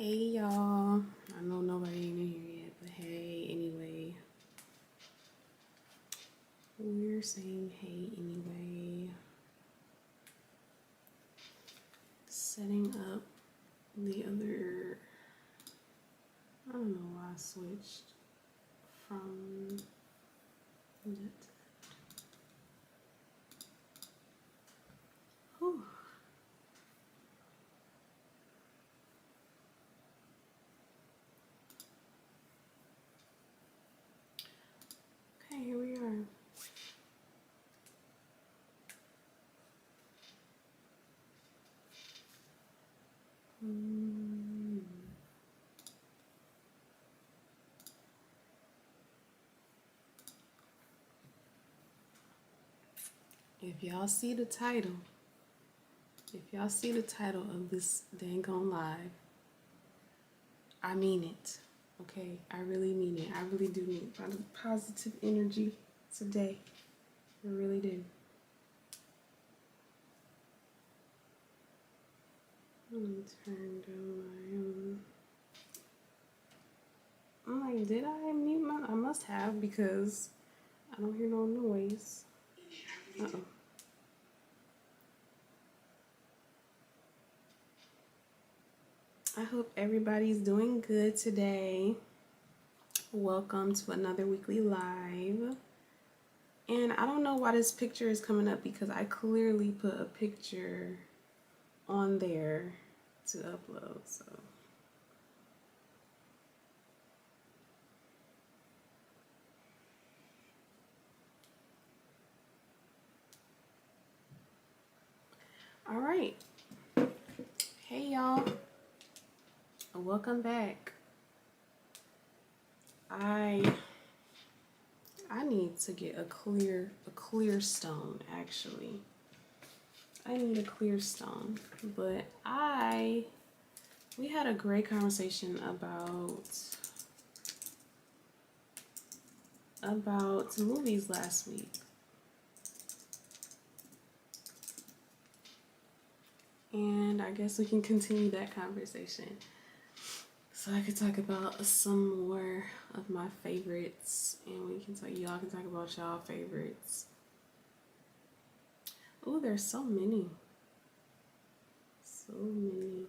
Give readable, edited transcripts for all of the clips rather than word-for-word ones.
Hey y'all, I know nobody ain't in here yet, but hey, anyway, we're saying hey anyway. Setting up the other, I don't know why I switched from that. Whew. Okay, here we are. If y'all see the title, of this dang on live, I mean it. Okay, I really mean it. I really do need a lot of positive energy today. I really do. Let me turn down my I'm like, did I mute my? I must have, because I don't hear no noise. Uh-oh. I hope everybody's doing good today. Welcome to another weekly live. And I don't know why this picture is coming up, because I clearly put a picture on there to upload, so. All right. Hey y'all. Welcome back. I need to get a clear stone, actually. I need a clear stone, but we had a great conversation about movies last week. And I guess we can continue that conversation. So I could talk about some more of my favorites, and y'all can talk about y'all favorites. Oh, there's so many. So many.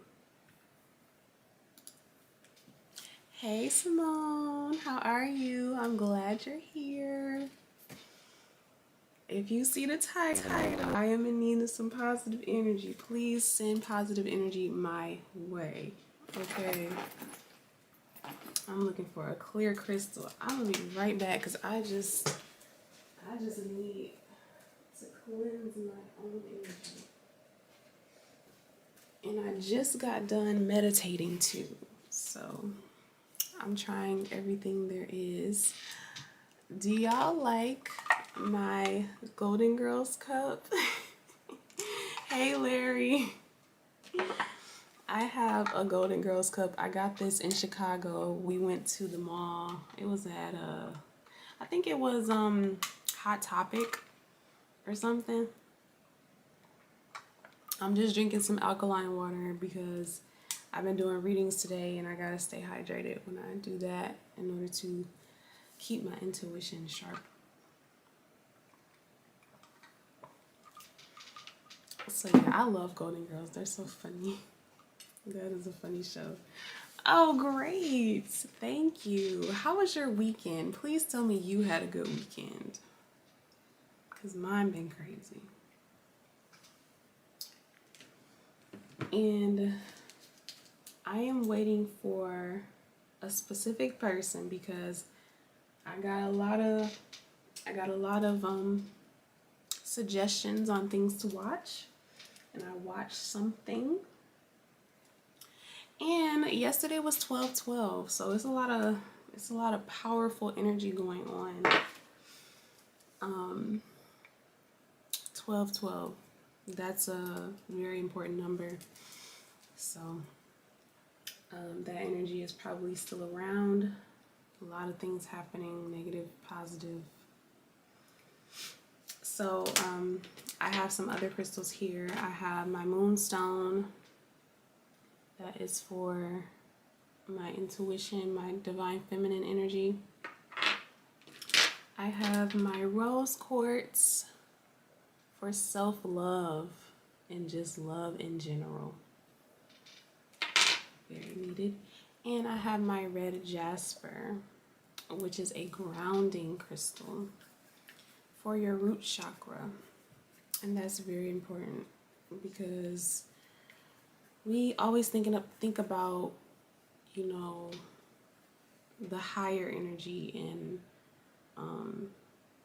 Hey Simone, how are you? I'm glad you're here. If you see the title, I am in need of some positive energy. Please send positive energy my way. Okay. I'm looking for a clear crystal. I'm gonna be right back, because I just need to cleanse my own energy. And I just got done meditating too. So I'm trying everything there is. Do y'all like my Golden Girls cup? Hey Larry. I have a Golden Girls cup. I got this in Chicago. We went to the mall. It was at I think it was Hot Topic or something. I'm just drinking some alkaline water because I've been doing readings today, and I gotta stay hydrated when I do that in order to keep my intuition sharp. So yeah, I love Golden Girls. They're so funny. That is a funny show. Oh, great. Thank you. How was your weekend? Please tell me you had a good weekend, because mine been crazy. And I am waiting for a specific person, because I got a lot of suggestions on things to watch, and I watched something. And yesterday was 12/12, so it's a lot of powerful energy going on. 12/12, that's a very important number. So that energy is probably still around. A lot of things happening, negative, positive. So I have some other crystals here. I have my moonstone. That is for my intuition, my divine feminine energy. I have my rose quartz for self-love and just love in general. Very needed. And I have my red jasper, which is a grounding crystal for your root chakra. And that's very important because we always think about, you know, the higher energy and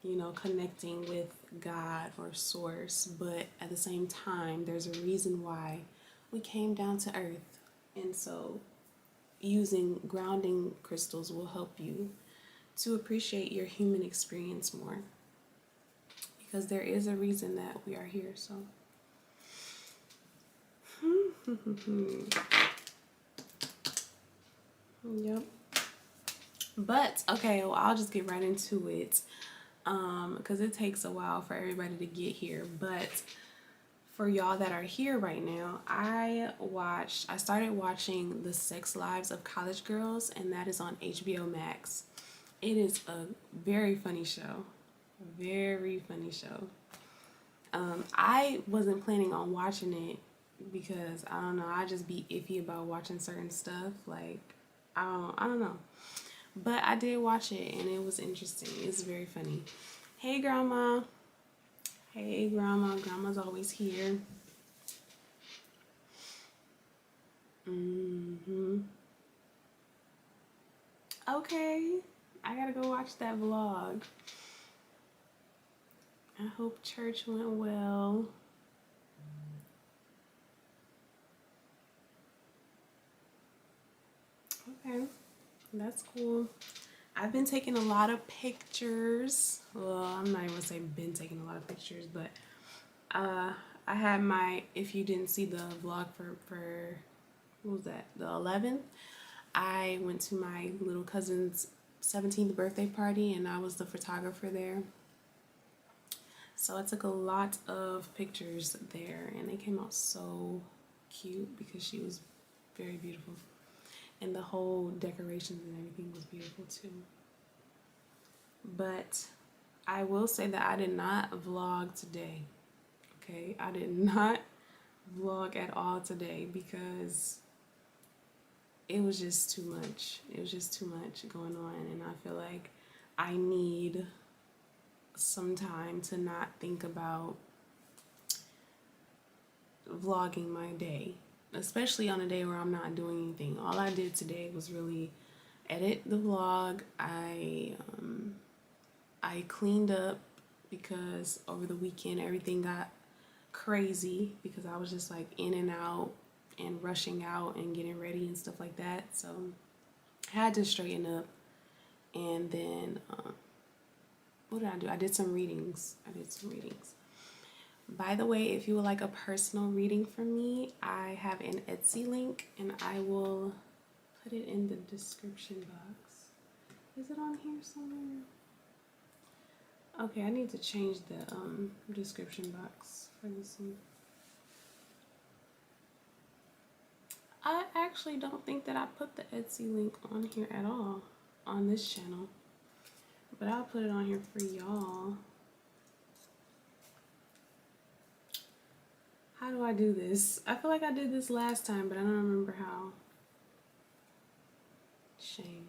you know, connecting with God or source, but at the same time there's a reason why we came down to earth. And so using grounding crystals will help you to appreciate your human experience more, because there is a reason that we are here. So yep. But okay, well, I'll just get right into it because it takes a while for everybody to get here. But for y'all that are here right now, I started watching The Sex Lives of College Girls, and that is on HBO Max. It is a very funny show. Very funny show. I wasn't planning on watching it because I don't know, I just be iffy about watching certain stuff. Like I don't know. But I did watch it and it was interesting. It's very funny. Hey grandma. Hey grandma. Grandma's always here. Okay. I gotta go watch that vlog. I hope church went well. Okay. That's cool. I've been taking a lot of pictures. Well, I'm not even gonna say been taking a lot of pictures, but I had my, if you didn't see the vlog for what was that, the 11th, I went to my little cousin's 17th birthday party and I was the photographer there. So I took a lot of pictures there and they came out so cute because she was very beautiful. And the whole decorations and everything was beautiful too. But I will say that I did not vlog today. Okay, I did not vlog at all today because it was just too much. It was just too much going on, and I feel like I need some time to not think about vlogging my day, especially on a day where I'm not doing anything. All I did today was really edit the vlog. I cleaned up because over the weekend everything got crazy because I was just like in and out and rushing out and getting ready and stuff like that. So I had to straighten up. And then what did I do? I did some readings. By the way, if you would like a personal reading from me, I have an Etsy link and I will put it in the description box. Is it on here somewhere? Okay, I need to change the description box for this one. I actually don't think that I put the Etsy link on here at all on this channel, but I'll put it on here for y'all. How do I do this? I feel like I did this last time, but I don't remember how. Shame.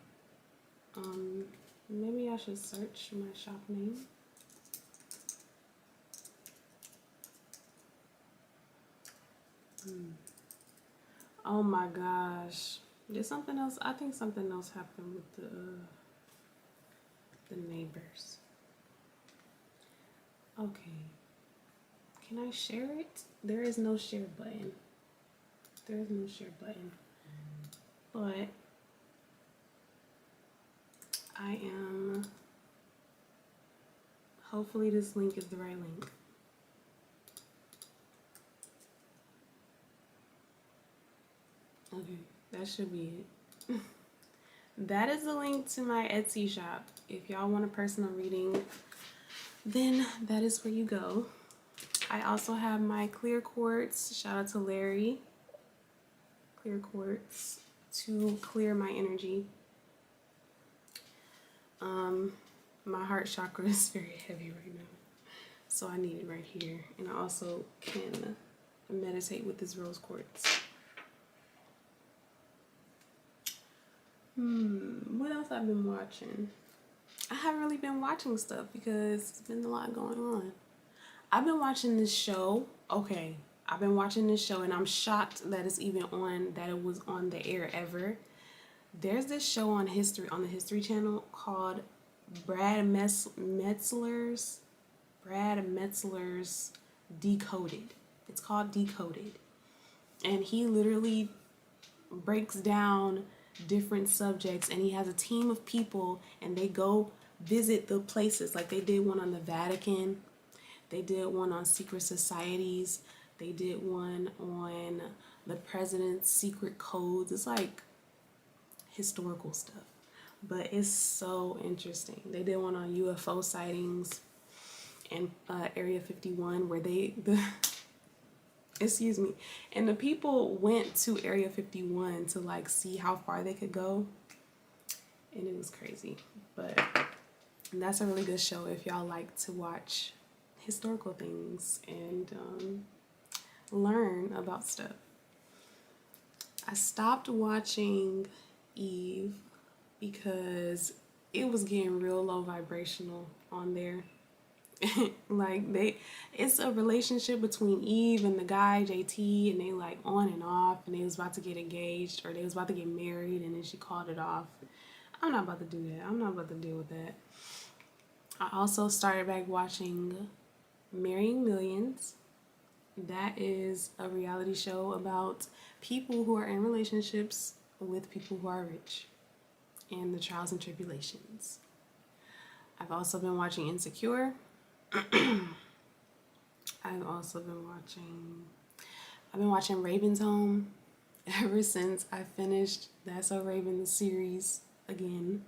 Maybe I should search my shop name. Oh my gosh. Did something else? I think something else happened with the neighbors. Okay. Can I share it? There is no share button. There is no share button. But I am, hopefully this link is the right link. Okay, that should be it. That is the link to my Etsy shop. If y'all want a personal reading, then that is where you go. I also have my clear quartz. Shout out to Larry. Clear quartz to clear my energy. My heart chakra is very heavy right now, so I need it right here. And I also can meditate with this rose quartz. What else I've been watching? I haven't really been watching stuff because it's been a lot going on. I've been watching this show. Okay, I've been watching this show and I'm shocked that it's even on, that it was on the air ever. There's this show on the History Channel called Brad Metzler's Decoded. It's called Decoded. And he literally breaks down different subjects, and he has a team of people and they go visit the places. Like they did one on the Vatican, they did one on secret societies, they did one on the president's secret codes. It's like historical stuff, but it's so interesting. They did one on UFO sightings and Area 51 where excuse me, and the people went to Area 51 to like see how far they could go, and it was crazy. But that's a really good show if y'all like to watch historical things and learn about stuff. I stopped watching Eve because it was getting real low vibrational on there. Like it's a relationship between Eve and the guy JT, and they like on and off, and they was about to get engaged or they was about to get married, and then she called it off. I'm not about to do that. I'm not about to deal with that. I also started back watching Marrying Millions. That is a reality show about people who are in relationships with people who are rich and the trials and tribulations. I've also been watching Insecure. I've been watching Raven's Home ever since I finished That's So Raven, the series again.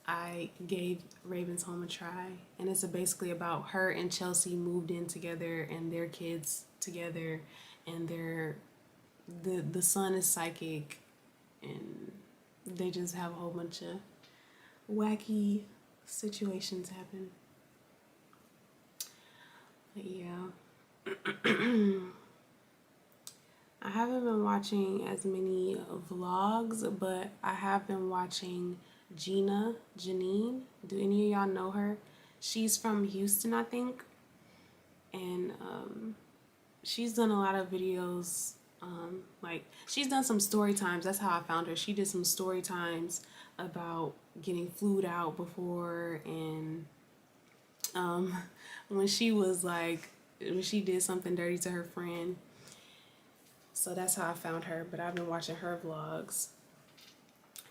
I gave Raven's Home a try, and it's basically about her and Chelsea moved in together and their kids together, and the son is psychic, and they just have a whole bunch of wacky situations happen. But yeah. I haven't been watching as many vlogs, but I have been watching Janine. Do any of y'all know her? She's from Houston, I think. And she's done a lot of videos. Like she's done some story times. That's how I found her. She did some story times about getting flued out before, and when she did something dirty to her friend. So that's how I found her. But I've been watching her vlogs.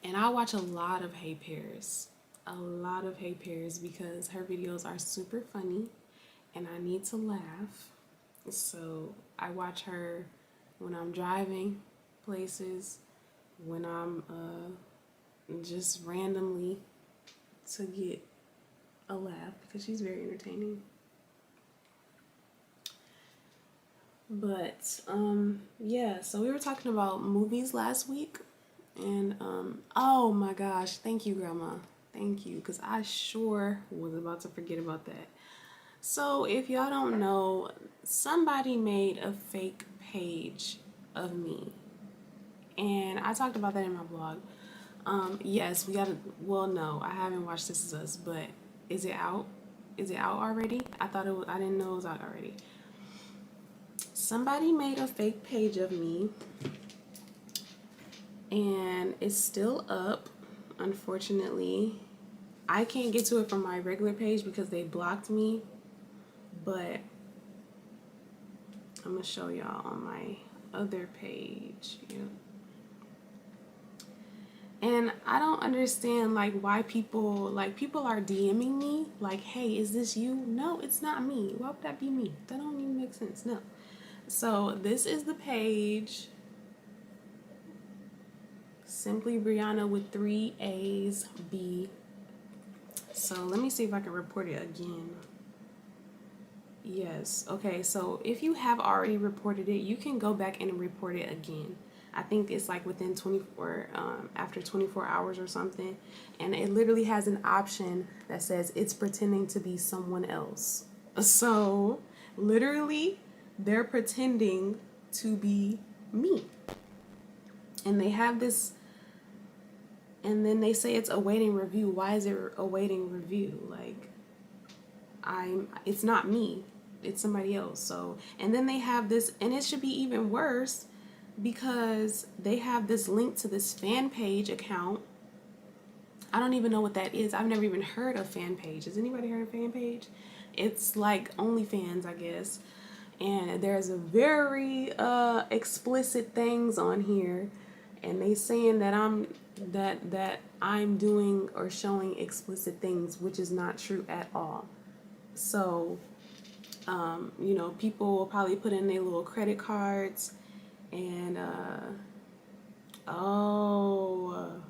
And I watch a lot of Hey Paris. A lot of Hey Paris because her videos are super funny and I need to laugh. So I watch her when I'm driving places, when I'm just randomly to get a laugh because she's very entertaining. But yeah, so we were talking about movies last week, and oh my gosh, thank you, Grandma. Thank you, because I sure was about to forget about that. So if y'all don't know, somebody made a fake page of me, and I talked about that in my blog. Yes, we gotta, well, no, I haven't watched This Is Us, but is it out? Is it out already? I didn't know it was out already. Somebody made a fake page of me, and it's still up, unfortunately. I can't get to it from my regular page because they blocked me, but I'm gonna show y'all on my other page. Yeah. And I don't understand like why people are DMing me like, hey, is this you? No, it's not me. Why would that be me? That don't even make sense. No. So this is the page. Simply Brianna with 3 A's, B. So let me see if I can report it again. Yes. Okay, so if you have already reported it, you can go back and report it again. I think it's like within 24, after 24 hours or something. And it literally has an option that says it's pretending to be someone else. So literally, they're pretending to be me. And they have this, and then they say it's awaiting review. Why is it awaiting review? Like, it's not me, it's somebody else. So, and then they have this, and it should be even worse because they have this link to this fan page account. I don't even know what that is. I've never even heard of fan page. Has anybody heard of fan page? It's like OnlyFans, I guess. And there's a very explicit things on here, and they saying that I'm doing or showing explicit things, which is not true at all. So, you know, people will probably put in their little credit cards, and oh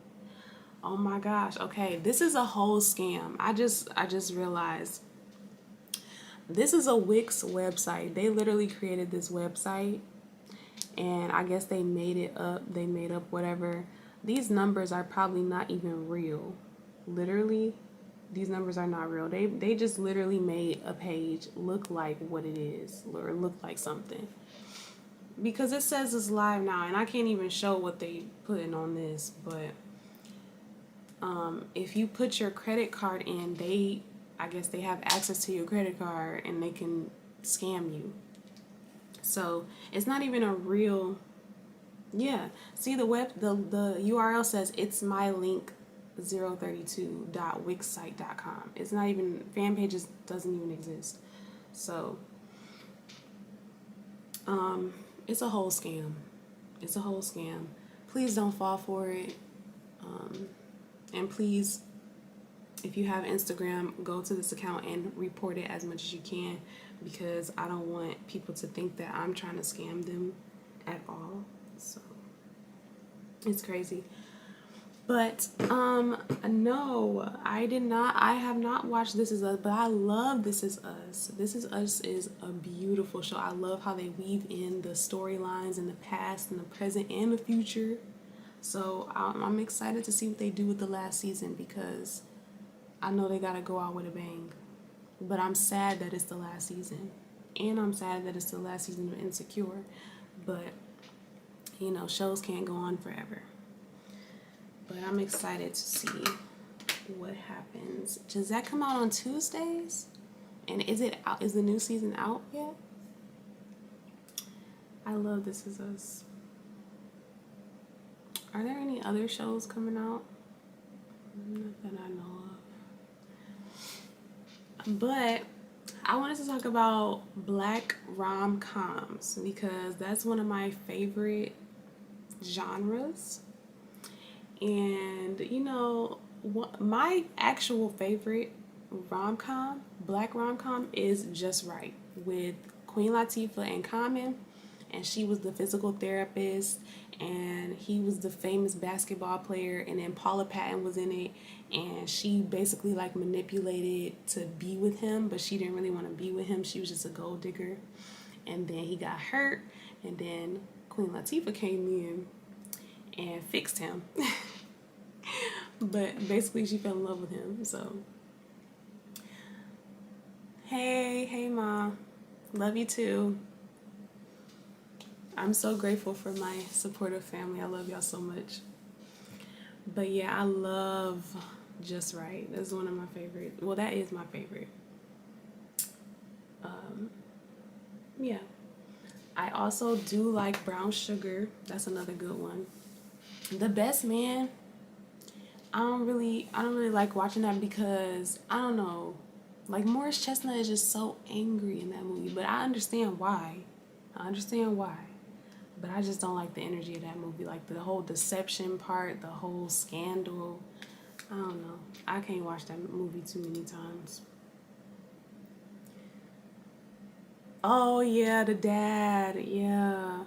my gosh. Okay, this is a whole scam. I just realized this is a Wix website. They literally created this website, and I guess they made it up. They made up whatever. These numbers are probably not even real. Literally, these numbers are not real. They just literally made a page look like what it is, or look like something. Because it says it's live now, and I can't even show what they putting on this, but if you put your credit card in, I guess they have access to your credit card and they can scam you. So it's not even a real, yeah. See, the URL says it's my link 032.wixsite.com. It's not even, fan pages doesn't even exist. So it's a whole scam. It's a whole scam. Please don't fall for it. And please, if you have Instagram, go to this account and report it as much as you can, because I don't want people to think that I'm trying to scam them at all. So it's crazy. But no, I have not watched This Is Us, but I love This Is Us. This Is Us is a beautiful show. I love how they weave in the storylines in the past and the present and the future. So I'm excited to see what they do with the last season, because I know they gotta go out with a bang. But I'm sad that it's the last season, and I'm sad that it's the last season of Insecure. But you know, shows can't go on forever. But I'm excited to see what happens. Does that come out on Tuesdays? And is it out? Is the new season out yet? I love This Is Us. Are there any other shows coming out? Not that I know of. But I wanted to talk about black rom-coms, because that's one of my favorite genres. And you know, my actual favorite black rom-com is Just Right, with Queen Latifah and Common. And she was the physical therapist, and he was the famous basketball player, and then Paula Patton was in it, and she basically like manipulated to be with him, but she didn't really want to be with him. She was just a gold digger. And then he got hurt, and then Queen Latifah came in and fixed him. But basically she fell in love with him. So hey Ma, love you too. I'm so grateful for my supportive family. I love y'all so much. But yeah, I love Just Right. That's one of my favorite. Well, that is my favorite. Yeah. I also do like Brown Sugar. That's another good one. The Best Man. I don't really like watching that, because I don't know. Like, Morris Chestnut is just so angry in that movie, but I understand why. But I just don't like the energy of that movie. Like, the whole deception part, the whole scandal. I don't know. I can't watch that movie too many times. Oh, yeah, the dad. Yeah.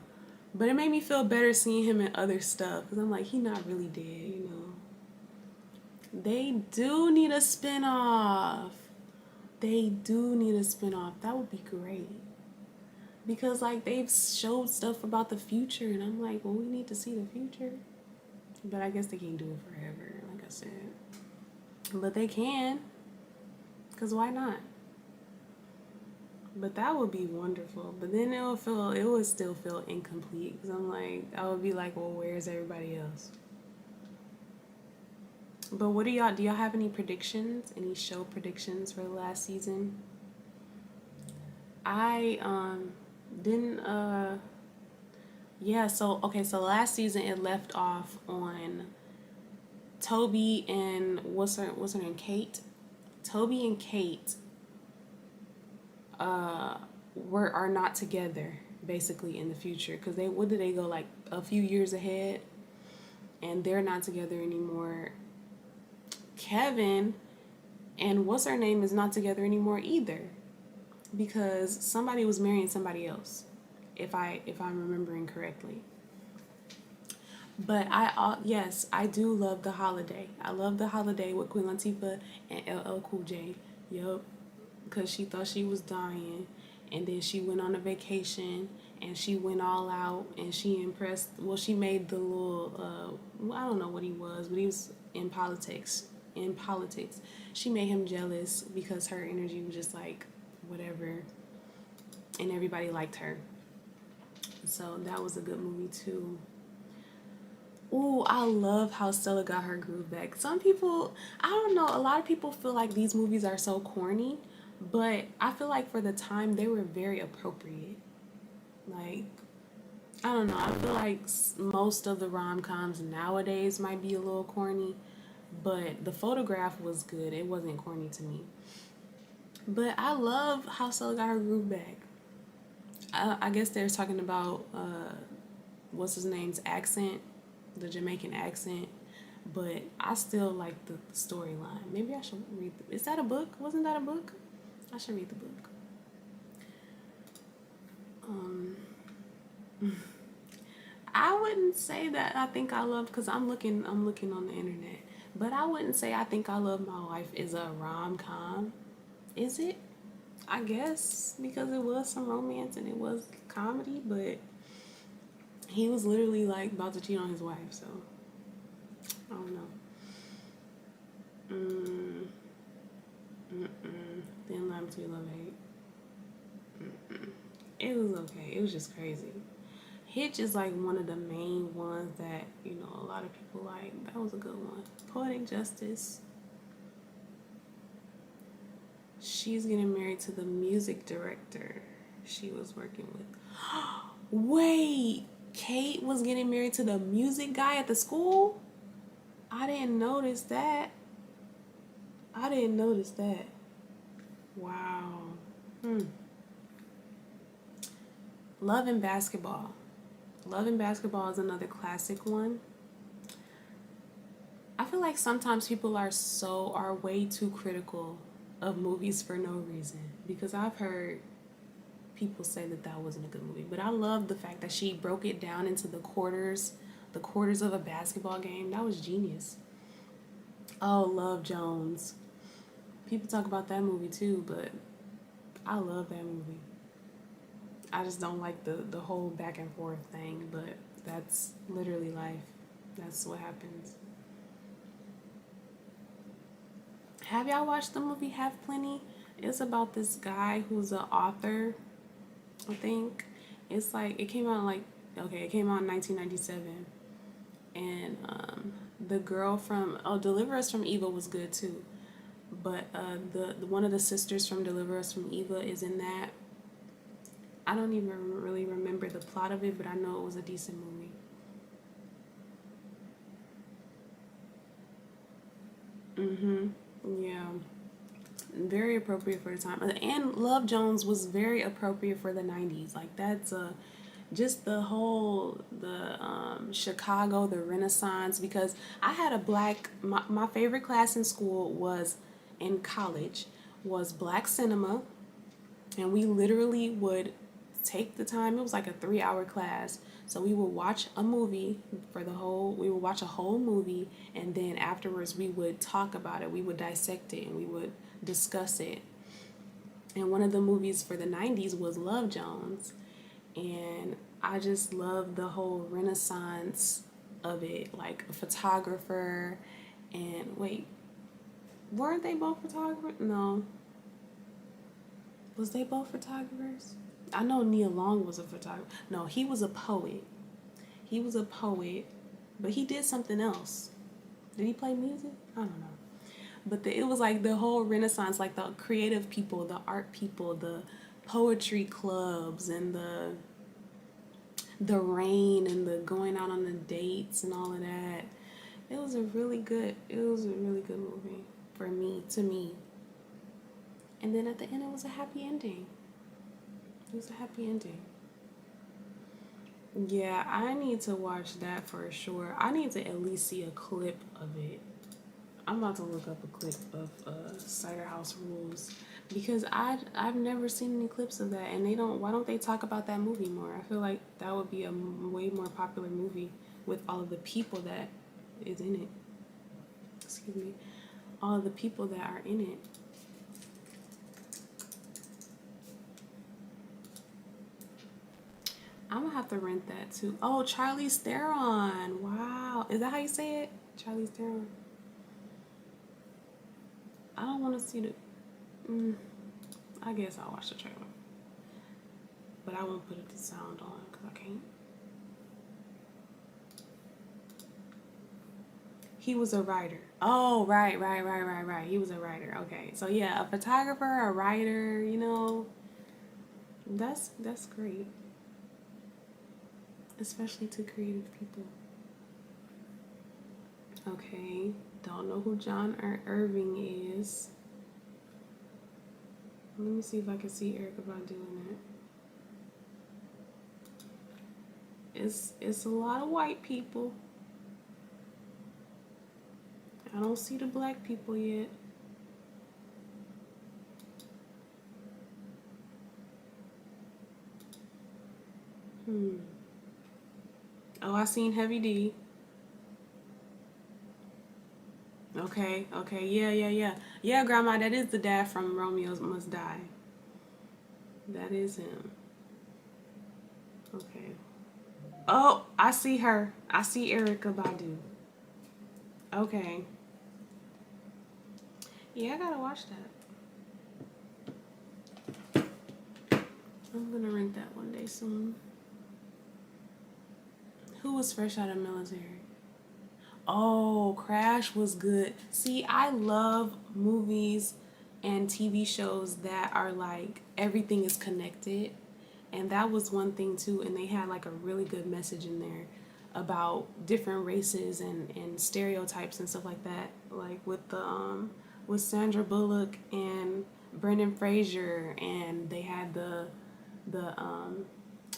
But it made me feel better seeing him in other stuff, because I'm like, he not really dead, you know. They do need a spinoff. That would be great. Because like they've showed stuff about the future, and I'm like, well, we need to see the future. But I guess they can't do it forever, like I said. But they can, because why not? But that would be wonderful. But then it would still feel incomplete. Because I'm like, I would be like, well, where's everybody else? But what do y'all have any predictions? Any show predictions for the last season? I didn't yeah, so okay, so last season it left off on Toby and what's her name? Kate. Toby and Kate are not together basically in the future, because they, what did they go, like a few years ahead, and they're not together anymore. Kevin and what's her name is not together anymore either, because somebody was marrying somebody else, if I'm remembering correctly. But yes, I do love The Holiday. I love The Holiday with Queen Latifah and LL Cool J. Yup, because she thought she was dying, and then she went on a vacation, and she went all out, and she impressed. Well, she made the little I don't know what he was, but he was in politics. In politics, she made him jealous because her energy was just like whatever, and everybody liked her. So that was a good movie too. Ooh, I love how Stella got her groove back. Some people, I don't know, a lot of people feel like these movies are so corny, but I feel like for the time they were very appropriate. Like, I don't know, I feel like most of the rom-coms nowadays might be a little corny, but The Photograph was good. It wasn't corny to me. But I love how Stella got her groove back. I guess they're talking about what's his name's accent, the Jamaican accent, but I still like the storyline. Maybe I should read. Is that a book? Wasn't that a book? I should read the book. I wouldn't say that I think I love, because I'm looking on the internet, but I wouldn't say I think I love my life is a rom-com. Is it? I guess, because it was some romance and it was comedy, but he was literally like about to cheat on his wife, so I don't know. Then Love to Love Hate. It was okay. It was just crazy. Hitch is like one of the main ones that, you know, a lot of people like. That was a good one. Poetic Justice. She's getting married to the music director she was working with. Wait, Kate was getting married to the music guy at the school? I didn't notice that. Wow. Love and Basketball. Love and Basketball is another classic one. I feel like sometimes people are way too critical of movies for no reason, because I've heard people say that wasn't a good movie, but I love the fact that she broke it down into the quarters of a basketball game. That was genius. Oh, Love Jones. People talk about that movie too, but I love that movie. I just don't like the whole back and forth thing, but that's literally life. That's what happens. Have y'all watched the movie Have Plenty? It's about this guy who's an author, I think. It's like, it came out in 1997. And the girl from Deliver Us from Evil was good too. But the one of the sisters from Deliver Us from Evil is in that. I don't even really remember the plot of it, but I know it was a decent movie. Yeah. Very appropriate for the time. And Love Jones was very appropriate for the 90s. Like, that's just the whole, Chicago, the Renaissance, because I had my favorite class in school in college, was black cinema, and we literally would take the time. It was like a 3-hour class, so we would watch a movie we would watch a whole movie, and then afterwards we would talk about it, we would dissect it, and we would discuss it. And one of the movies for the 90s was Love Jones. and I just love the whole renaissance of it, like a photographer. And wait, weren't they both photographers? No, was they both photographers? I know Nia Long was a photographer. No, he was a poet. He was a poet, but he did something else. Did he play music? I don't know. But it was like the whole renaissance, like the creative people, the art people, the poetry clubs, and the rain, and the going out on the dates and all of that. It was a really good movie for me, to me. And then at the end, it was a happy ending. It was a happy ending. Yeah, I need to watch that for sure. I need to at least see a clip of it. I'm about to look up a clip of Cider House Rules, because I've never seen any clips of that, and they don't. Why don't they talk about that movie more? I feel like that would be a way more popular movie with all of the people that is in it. Excuse me, all of the people that are in it. I'm gonna have to rent that too. Oh, Charlize Theron. Wow, is that how you say it? Charlize Theron. I don't want to see the. I guess I'll watch the trailer, but I won't put the sound on because I can't. He was a writer. Oh, right. He was a writer. Okay, so yeah, a photographer, a writer. That's great, especially to creative people. Okay, don't know who John Irving is. Let me see if I can see Erica Badu in it. It's a lot of white people. I don't see the black people yet. Oh, I seen Heavy D. Okay. Yeah. Yeah, Grandma, that is the dad from Romeo Must Die. That is him. Okay. Oh, I see her. I see Erica Badu. Okay. Yeah, I gotta watch that. I'm gonna rent that one day soon. Who was fresh out of military? Oh, Crash was good. See, I love movies and TV shows that are like everything is connected. And that was one thing too. And they had like a really good message in there about different races and stereotypes and stuff like that. Like with Sandra Bullock and Brendan Fraser, and they had the um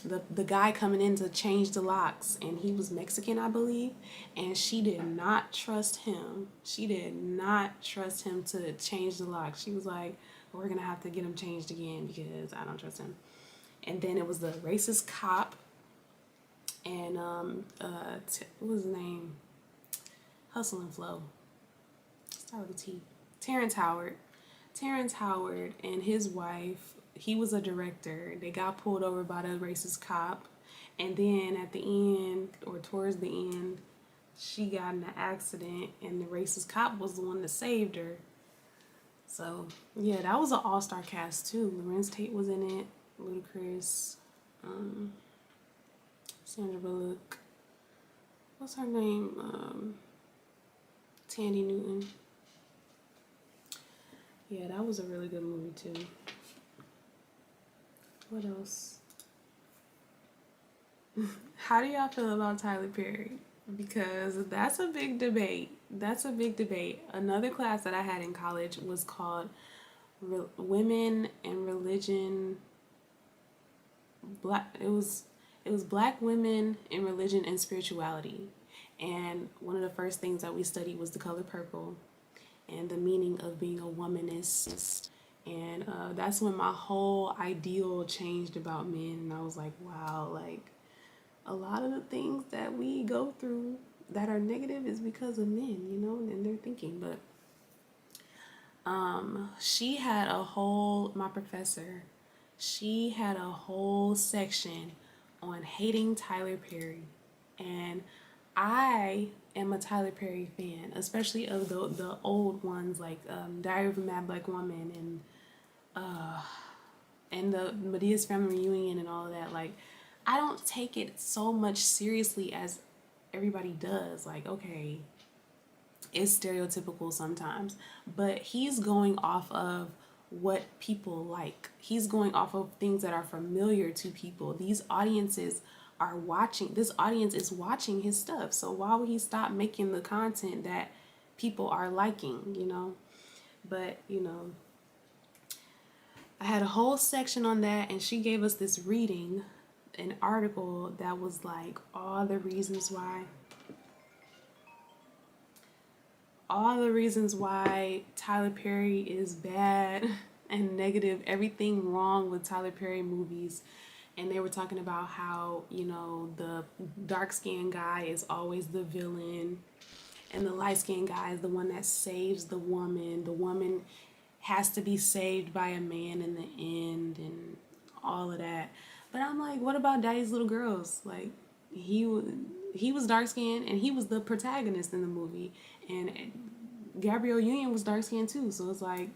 the guy coming in to change the locks, and he was Mexican, I believe, and she did not trust him. She did not trust him to change the locks. She was like, we're gonna have to get him changed again because I don't trust him. And then it was the racist cop, and what was his name? Hustle and Flow. Start with a T. Terrence Howard. Terrence Howard and his wife, he was a director. They got pulled over by the racist cop. And then at the end, or towards the end, she got in an accident, and the racist cop was the one that saved her. So, yeah, that was an all-star cast, too. Lorenz Tate was in it. Ludacris. Sandra Bullock. What's her name? Tandy Newton. Yeah, that was a really good movie, too. What else? How do y'all feel about Tyler Perry? Because that's a big debate. That's a big debate. Another class that I had in college was called Women and Religion. It was Black Women in Religion and Spirituality. And one of the first things that we studied was the color purple and the meaning of being a womanist. And that's when my whole ideal changed about men. And I was like, wow, like a lot of the things that we go through that are negative is because of men, and their thinking. But she had a whole, my professor, she had a whole section on hating Tyler Perry. And I am a Tyler Perry fan, especially of the old ones like Diary of a Mad Black Woman and the Medea's Family Reunion and all of that. Like, I don't take it so much seriously as everybody does. Like, okay, it's stereotypical sometimes, but he's going off of what people like. He's going off of things that are familiar to people. These audiences are watching. This audience is watching his stuff. So why would he stop making the content that people are liking, you know? But, you know, I had a whole section on that, and she gave us this reading, an article that was like all the reasons why Tyler Perry is bad and negative, everything wrong with Tyler Perry movies. And they were talking about how, you know, the dark-skinned guy is always the villain and the light-skinned guy is the one that saves the woman. The woman has to be saved by a man in the end and all of that. But I'm like, what about Daddy's Little Girls? Like, he was dark skinned and he was the protagonist in the movie, and Gabrielle Union was dark skinned too. So it's like,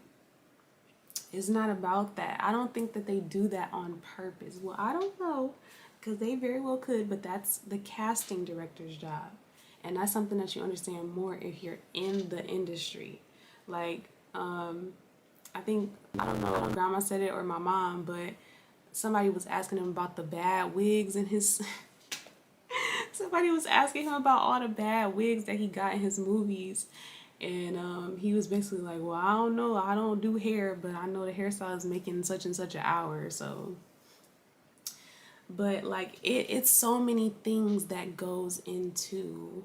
it's not about that. I don't think that they do that on purpose. Well, I don't know, because they very well could, but that's the casting director's job, and that's something that you understand more if you're in the industry. Like, I think, I don't know if grandma said it or my mom, but somebody was asking him about the bad wigs in his somebody was asking him about all the bad wigs that he got in his movies, and he was basically like, well, I don't know, I don't do hair, but I know the hairstyle is making such and such an hour. So, but like, it's so many things that goes into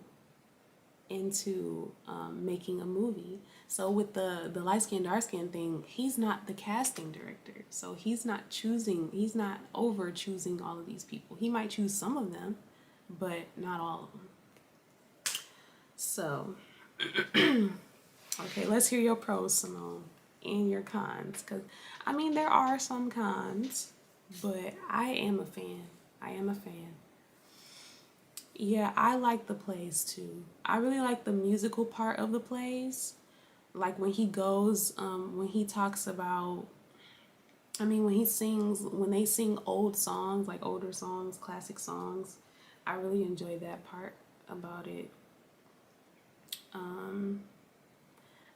making a movie. So with the light skin dark skin thing, he's not the casting director, so he's not over choosing all of these people. He might choose some of them, but not all of them. So okay, let's hear your pros, Simone, and your cons, because I mean, there are some cons, but I am a fan. Yeah, I like the plays too. I really like the musical part of the plays. Like when when he talks about, I mean, when they sing old songs, like older songs, classic songs, I really enjoy that part about it.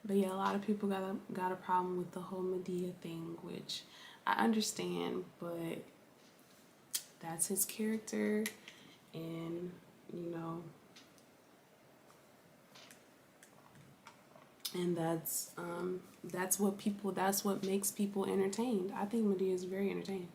But yeah, a lot of people got a problem with the whole Medea thing, which I understand, but that's his character, and you know, and that's what makes people entertained. I think Medea is very entertaining.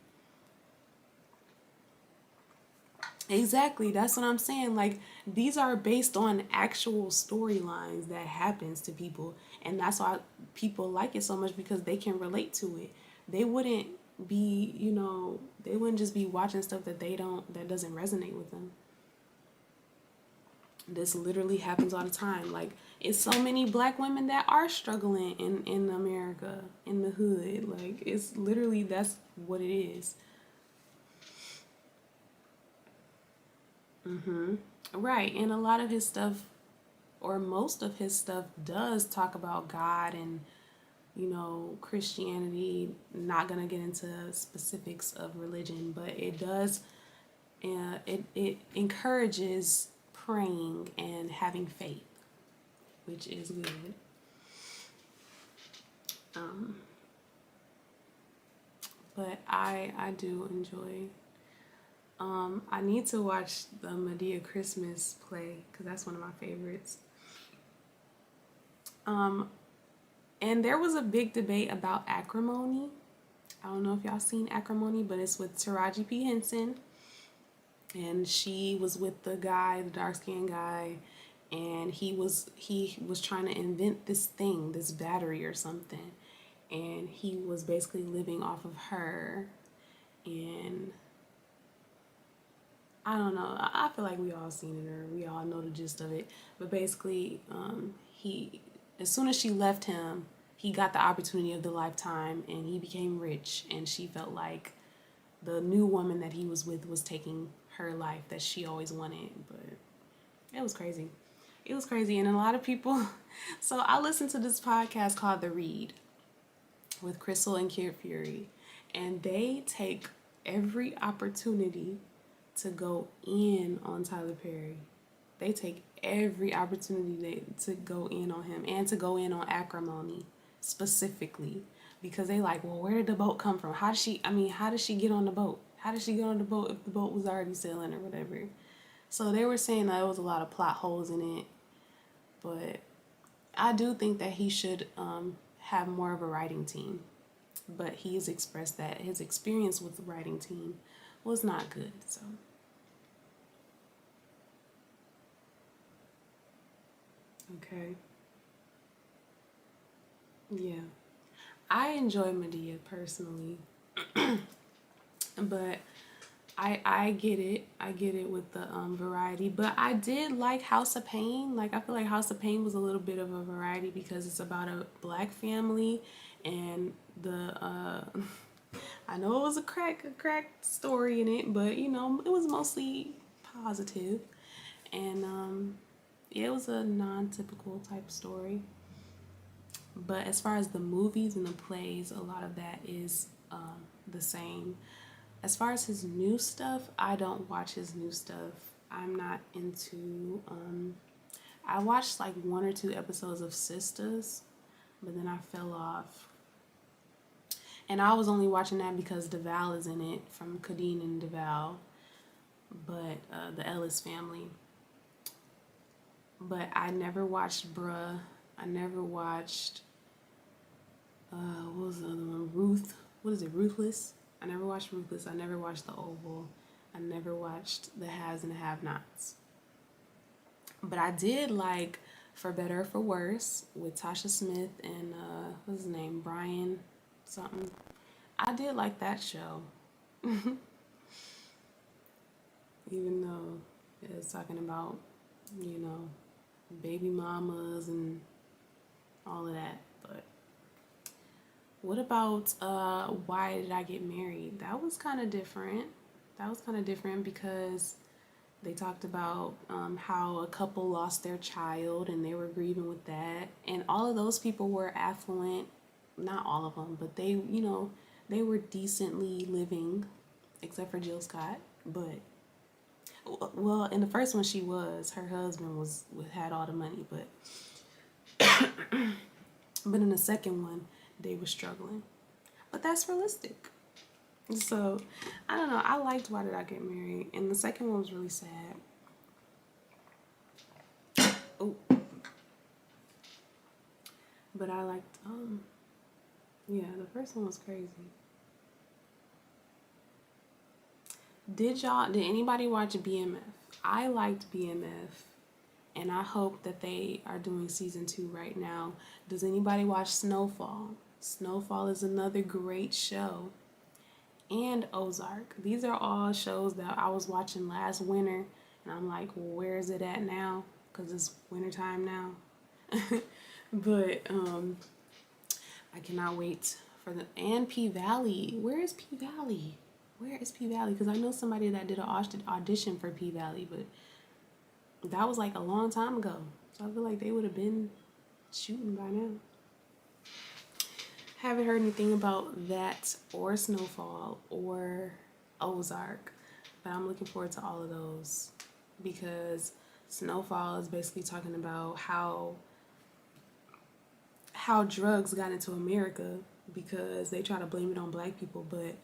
Exactly, that's what I'm saying. Like, these are based on actual storylines that happens to people, and that's why people like it so much, because they can relate to it. They wouldn't they wouldn't just be watching stuff that doesn't resonate with them. This literally happens all the time. Like, it's so many black women that are struggling in America, in the hood. Like, it's literally, that's what it is. Right, and a lot of his stuff, or most of his stuff, does talk about God and, you know, Christianity. Not gonna get into specifics of religion, but it does. It encourages praying and having faith, which is good. But I do enjoy. I need to watch the Medea Christmas play, because that's one of my favorites. And there was a big debate about Acrimony. I don't know if y'all seen Acrimony, but it's with Taraji P. Henson. And she was with the guy, the dark-skinned guy, and he was trying to invent this thing, this battery or something. And he was basically living off of her. And I don't know. I feel like we all seen it, or we all know the gist of it. But basically, as soon as she left him, he got the opportunity of the lifetime, and he became rich. And she felt like the new woman that he was with was taking her life that she always wanted. But it was crazy. It was crazy. And a lot of people, so I listened to this podcast called The Read with Crystal and Kid Fury, and they take every opportunity to go in on Tyler Perry. They take every opportunity to go in on him and to go in on Acrimony specifically, because they like, well, where did the boat come from? How did she get on the boat? How did she get on the boat if the boat was already sailing or whatever? So they were saying that there was a lot of plot holes in it, but I do think that he should have more of a writing team. But he has expressed that his experience with the writing team was not good. So okay, yeah, I enjoy Medea personally, but I get it. I get it with the variety. But I did like House of Pain. Like, I feel like House of Pain was a little bit of a variety because it's about a black family, and the I know it was a crack story in it, but you know, it was mostly positive. And yeah, it was a non-typical type story. But as far as the movies and the plays, a lot of that is the same. As far as his new stuff, I don't watch his new stuff. I'm not into. I watched like 1 or 2 episodes of Sisters, but then I fell off. And I was only watching that because DeVal is in it, from Kadeen and DeVal, but the Ellis family. But I never watched Bruh. I never watched. What was the other one? Ruth. What is it? Ruthless. I never watched Ruthless. I never watched The Oval. I never watched The Haves and the Have-Nots. But I did like For Better or For Worse with Tasha Smith and what's his name? Brian something. I did like that show. Even though it's talking about, you know, baby mamas and all of that. But what about Why Did I Get Married? That was kind of different. Because they talked about how a couple lost their child and they were grieving with that. And all of those people were affluent. Not all of them, but they, you know, they were decently living, except for Jill Scott. But, well, in the first one she was. Her husband had all the money, but but in the second one, they were struggling. But that's realistic. So, I don't know. I liked Why Did I Get Married? And the second one was really sad. Oh. But I liked, yeah, the first one was crazy. Did anybody watch BMF? I liked BMF. And I hope that they are doing season 2 right now. Does anybody watch Snowfall? Snowfall is another great show. And Ozark. These are all shows that I was watching last winter. And I'm like, well, where is it at now? Because it's wintertime now. But I cannot wait for and P-Valley. Where is P-Valley? Where is P-Valley? Because I know somebody that did an audition for P-Valley, but that was like a long time ago. So I feel like they would have been shooting by now. Haven't heard anything about that or Snowfall or Ozark, but I'm looking forward to all of those, because Snowfall is basically talking about how drugs got into America because they try to blame it on black people, but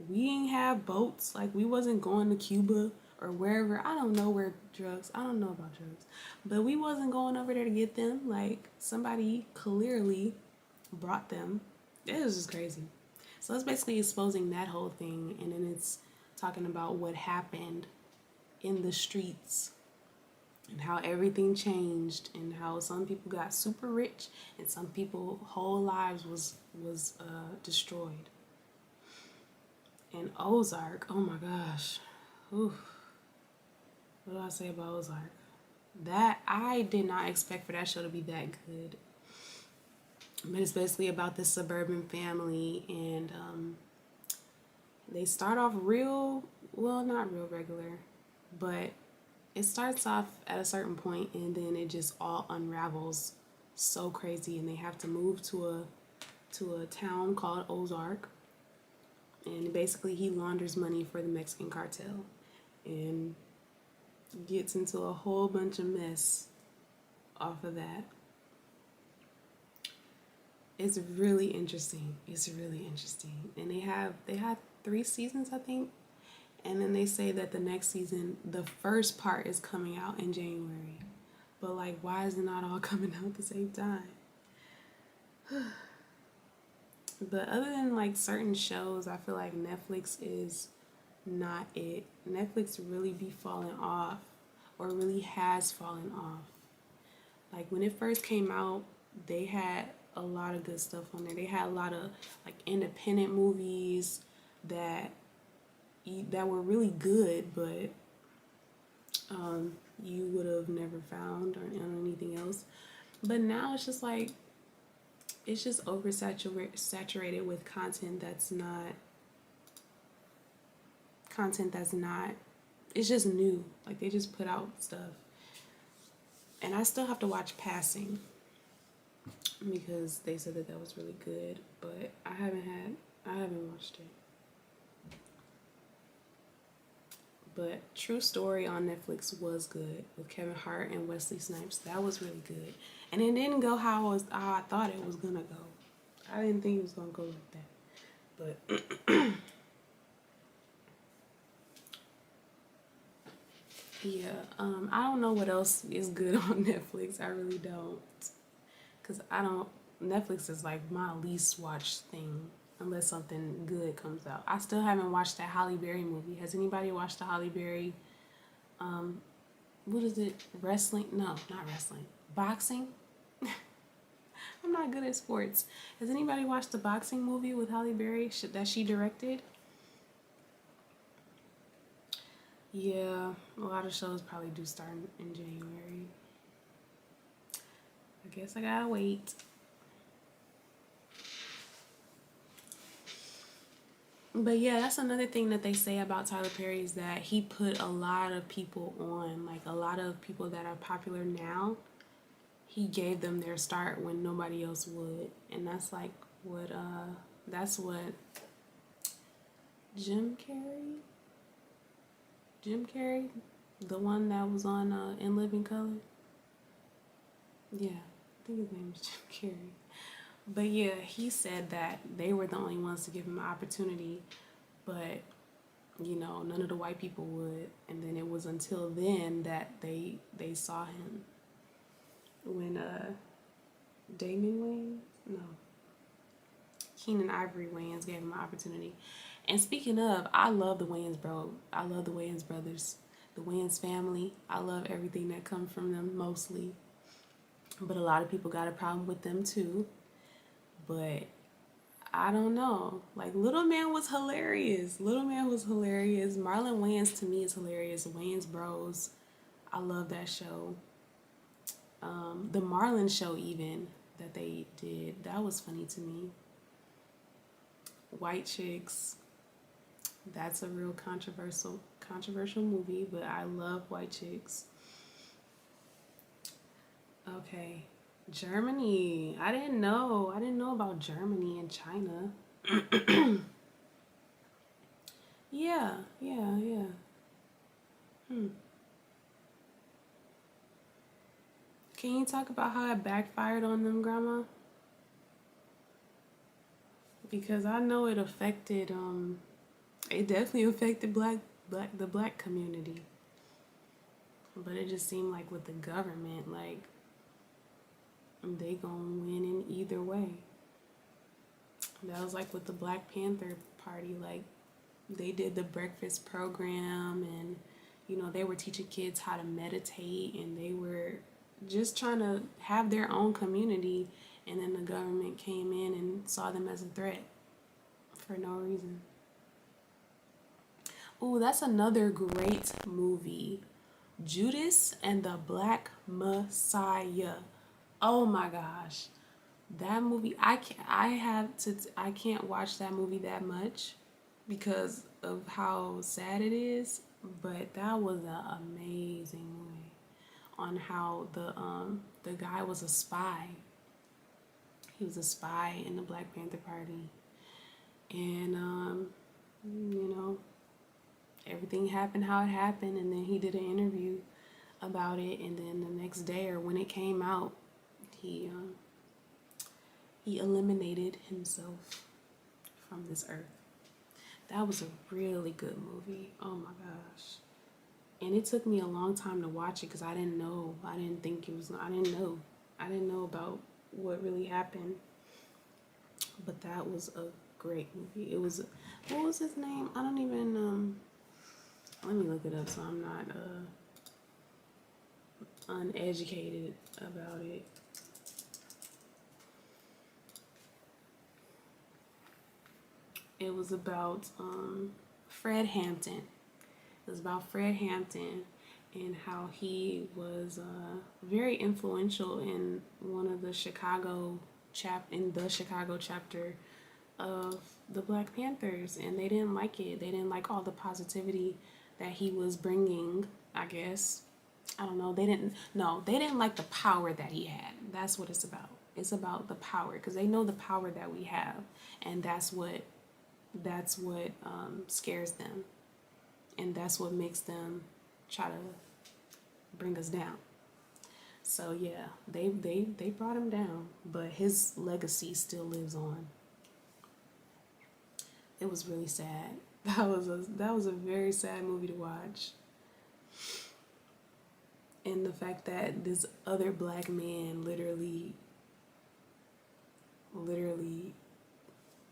we ain't have boats. Like, we wasn't going to Cuba or wherever. I don't know about drugs, but we wasn't going over there to get them. Like, somebody clearly brought them. It was just crazy. So it's basically exposing that whole thing, and then it's talking about what happened in the streets and how everything changed, and how some people got super rich and some people whole lives was destroyed. And Ozark, oh my gosh. Oof. What do I say about Ozark? That I did not expect for that show to be that good. But it's basically about this suburban family, and They start off real, well, not real regular, but it starts off at a certain point and then it just all unravels so crazy, and they have to move to a town called Ozark, and basically he launders money for the Mexican cartel and gets into a whole bunch of mess off of that. It's really interesting. It's really interesting. And they have 3 seasons, I think. And then they say that the next season, the first part is coming out in January. But like, why is it not all coming out at the same time? But other than like certain shows, I feel like Netflix is not it. Netflix really be falling off, or really has fallen off. Like when it first came out, they had a lot of good stuff on there. They had a lot of like independent movies that were really good, but you would have never found on anything else. But now it's just like, it's just oversaturated with content that's not, it's just new. Like they just put out stuff. And I still have to watch Passing because they said that was really good, but I haven't watched it. But True Story on Netflix was good with Kevin Hart and Wesley Snipes. That was really good. And it didn't go how I thought it was gonna go. I didn't think it was gonna go like that. But yeah, I don't know what else is good on Netflix. I really don't. Cause Netflix is like my least watched thing unless something good comes out. I still haven't watched that Halle Berry movie. Has anybody watched the Halle Berry, what is it? Wrestling? No, not wrestling. Boxing? I'm not good at sports. Has anybody watched the boxing movie with Halle Berry that she directed? Yeah, a lot of shows probably do start in January. I guess I gotta wait. But yeah, that's another thing that they say about Tyler Perry is that he put a lot of people on, like a lot of people that are popular now. He gave them their start when nobody else would, and that's like what Jim Carrey, the one that was on In Living Color. Yeah, I think his name is Jim Carrey. But yeah, he said that they were the only ones to give him an opportunity, but none of the white people would. And then it was until then that they saw him. When Damon Wayans? No. Keenan Ivory Wayans gave him an opportunity. And speaking of, I love the Wayans I love the Wayans brothers, the Wayans family. I love everything that comes from them mostly. But a lot of people got a problem with them too. But I don't know. Like, Little Man was hilarious. Marlon Wayans to me is hilarious. Wayans Bros. I love that show. The Marlon show even that they did, that was funny to me. White Chicks. That's a real controversial movie, but I love White Chicks. Okay. Germany. I didn't know about Germany and China. Yeah. Can you talk about how it backfired on them, Grandma? Because I know it affected, it definitely affected the black community. But it just seemed like with the government, like, they gonna win in either way. That was like with the Black Panther Party, like, they did the breakfast program, and they were teaching kids how to meditate, and they were just trying to have their own community, and then the government came in and saw them as a threat for no reason. Ooh, that's another great movie, Judas and the Black Messiah. Oh my gosh, that movie, I can't watch that movie that much because of how sad it is. But that was an amazing movie on how the guy was a spy. He was a spy in the Black Panther Party, and you know, everything happened how it happened, and then he did an interview about it, and then the next day or when it came out, he eliminated himself from this earth. That was a really good movie. Oh my gosh. And it took me a long time to watch it because I didn't know. I didn't think it was, I didn't know. I didn't know about what really happened. But that was a great movie. It was, what was his name? I don't even, let me look it up so I'm not uneducated about it. It was about Fred Hampton. It was about Fred Hampton and how he was very influential in one of the Chicago chapter of the Black Panthers, and they didn't like it. They didn't like all the positivity that he was bringing, I guess. I don't know. They didn't like the power that he had. That's what it's about. It's about the power because they know the power that we have, and that's what scares them, and that's what makes them try to bring us down. So yeah, they brought him down, but his legacy still lives on. It was really sad. That was a very sad movie to watch. And the fact that this other black man literally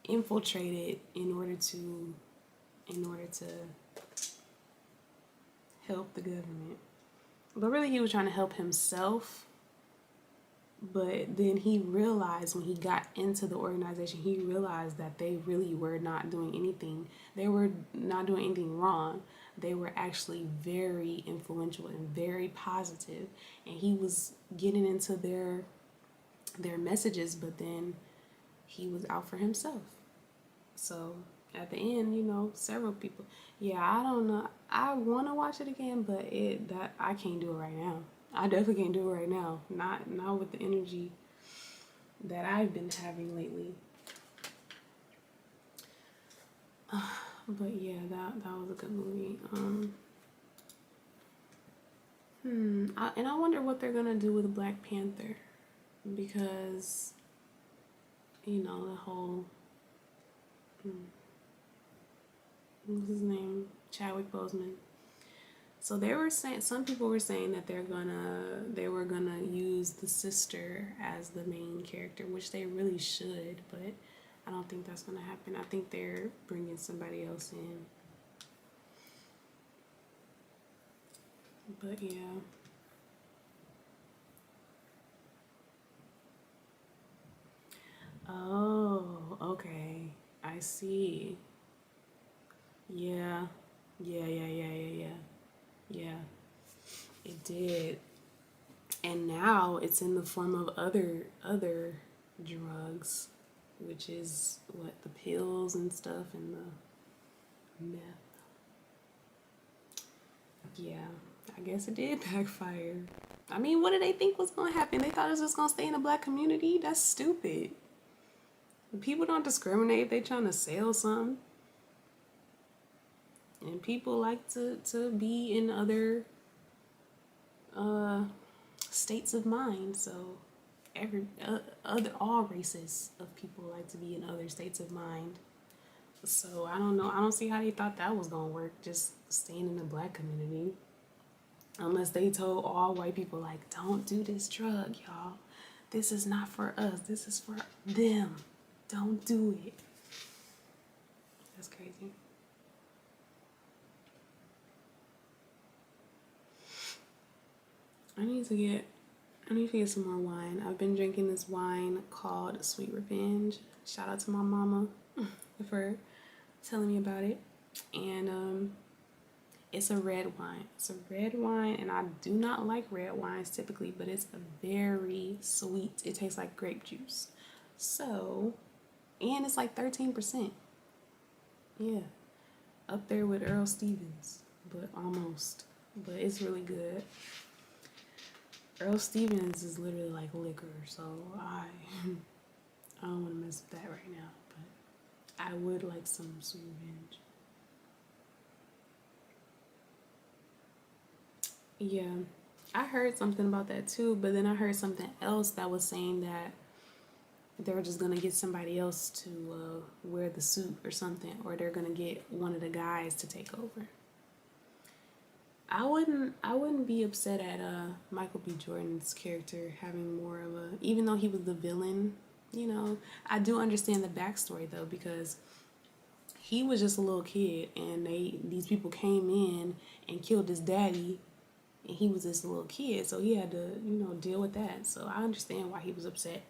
infiltrated in order to help the government. But really he was trying to help himself. But then he realized when he got into the organization, he realized that they really were not doing anything. They were not doing anything wrong. They were actually very influential and very positive. And he was getting into their messages, but then he was out for himself. So at the end, several people. Yeah, I don't know. I want to watch it again, but I can't do it right now. I definitely can't do it right now. Not with the energy that I've been having lately. But yeah, that was a good movie. And I wonder what they're gonna do with Black Panther, because the whole what's his name, Chadwick Boseman. So they were saying, some people were saying that they were gonna use the sister as the main character, which they really should, but I don't think that's gonna happen. I think they're bringing somebody else in. But yeah. Oh, okay. I see. Yeah. Yeah. It did. And now it's in the form of other drugs, which is what, the pills and stuff and the meth. Yeah, I guess it did backfire. I mean, what did they think was gonna happen? They thought it was just gonna stay in the black community? That's stupid. People don't discriminate if they trying to sell something. And people like to be in other states of mind. So all races of people like to be in other states of mind. So I don't know. I don't see how they thought that was gonna work, just staying in the black community. Unless they told all white people, like, don't do this drug, y'all. This is not for us. This is for them. Don't do it. That's crazy. I need to get some more wine. I've been drinking this wine called Sweet Revenge. Shout out to my mama for telling me about it. And it's a red wine. It's a red wine, and I do not like red wines typically, but it's very sweet. It tastes like grape juice. So, and it's like 13%. Yeah. Up there with Earl Stevens, but almost. But it's really good. Earl Stevens is literally like liquor, so I don't want to mess with that right now. But I would like some sweet revenge. Yeah, I heard something about that too, but then I heard something else that was saying that they were just gonna get somebody else to wear the suit or something, or they're gonna get one of the guys to take over. I wouldn't be upset at Michael B. Jordan's character having more of a, even though he was the villain, you know, I do understand the backstory though, because he was just a little kid and these people came in and killed his daddy, and he was this little kid, so he had to, you know, deal with that. So I understand why he was upset.